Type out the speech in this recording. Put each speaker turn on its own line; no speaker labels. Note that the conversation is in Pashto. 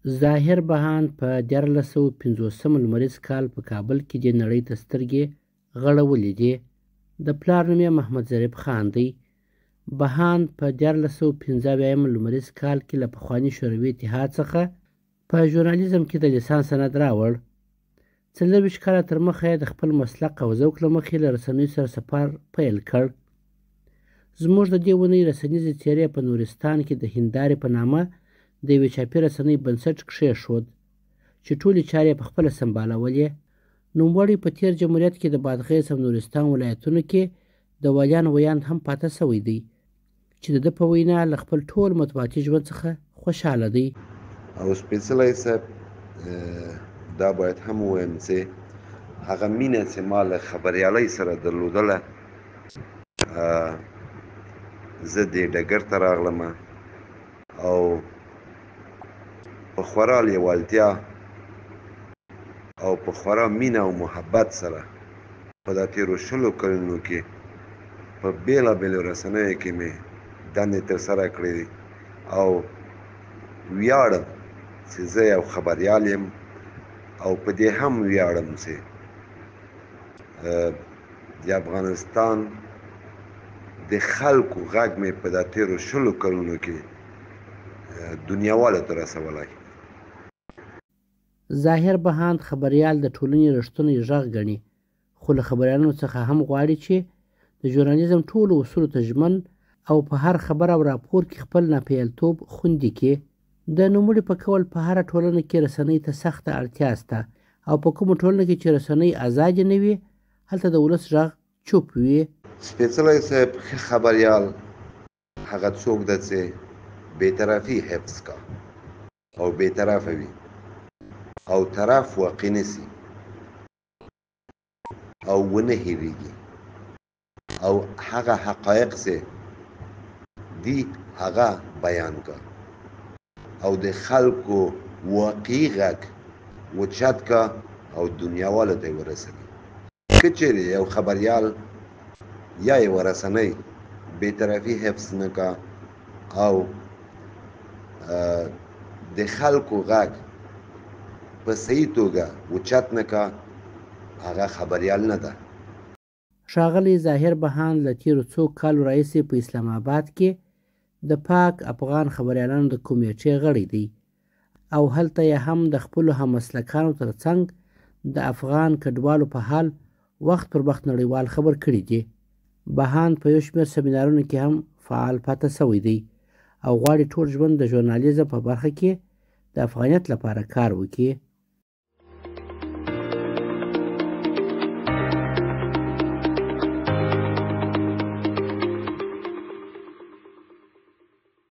ظاهر بهاند په 1450 لمریز کال په کابل کې د نړۍ ته سترګې غړولې دي. د پلار نوم یې محمد ظریف خان دی. بهاند په 1415 لمریز کال کې له پخواني شوروي اتحاد څخه په ژورنالیزم کې د لیسانس سند راوړ. 24 کاله تر مخه یې د خپل مسلک او ذوق له مخې له رسنیو سره سفر پیل کړ. زموږ د دې اونۍ رسنیزې څېرې په نورستان کې د هندارې په نامه د یوې چاپي رسنۍ بنسټ کښېښود چې ټولې چارې په خپله سمبالولې. نوموړی په تېر جمهوریت کې د بادغیس او نورستان ولایتونو کې د ولیان ویاند هم پاته شوی دی چې د ده په وینا له خپل ټول مطبوعاتي ژوند څخه خوشحاله دی.
او سپېڅلی صاحب دا باید هم ووایم چې هغه مینه چې ما له خبریالۍ سره درلودله، زه دې ډګر ته راغلم او په خورا لیوالتیا او په خورا مینه او محبت سره په دا تېرو 20 کلونو کې په بېلابېلو رسنیو کې مې دندې ترسره کړې دي او ویاړم چې زه یو خبریال یم او په دې هم ویاړم چې د افغانستان د خلکو غږ مې په دا تېرو 20 کلونو کې دنیاوالو ته رسولی.
ظاهر بهاند خبریال د ټولنې رښتونی غږ ګڼي، خو له خبریالانو څخه هم غواړي چې د ژورنالیزم ټولو اصولو ته ژمن او په هر خبر او راپور کې خپل ناپیلتوب خوندي کړي. د نوموړي په قول په هره ټولنه کې رسنۍ ته سخته اړتیا شته او په کومه ټولنه کې چې رسنۍ ازادې نه وي هلته د ولس غږ چوپ وي.
سپېڅلی صاحب ښه خبریال هغه څوک ده چې بېطرفي حفظ کا او بېطرفه وي او طرف واقع نسي او ونه هېرېږي او هغه حقایق چې دي هغه بیان کا او د خلکو واقعي غږ اوچت کا او دنیاوالو ته یې ورسوي. که چېرې یو خبریال یا یوه رسنۍ بېطرفي حفظ نه کا او د خلکو غږ په صحیح توګه اوچت نه کا، هغه خبریال نه ده.
ښاغلی ظاهر بهاند له تېرو څو کالو راهیسې په اسلام آباد کې د پاک افغان خبریالانو د کمیټې غړی دی او هلته یې هم د خپلو هممسلکانو ترڅنګ د افغان کډوالو په حال وخت پر وخت نړیوال خبر کړي دي. بهاند په یو شمېر سمینارونو کې هم فعال پاته شوی دی او غواړي ټول ژوند د ژورنالیزم په برخه کې د افغانیت لپاره کار وکړي.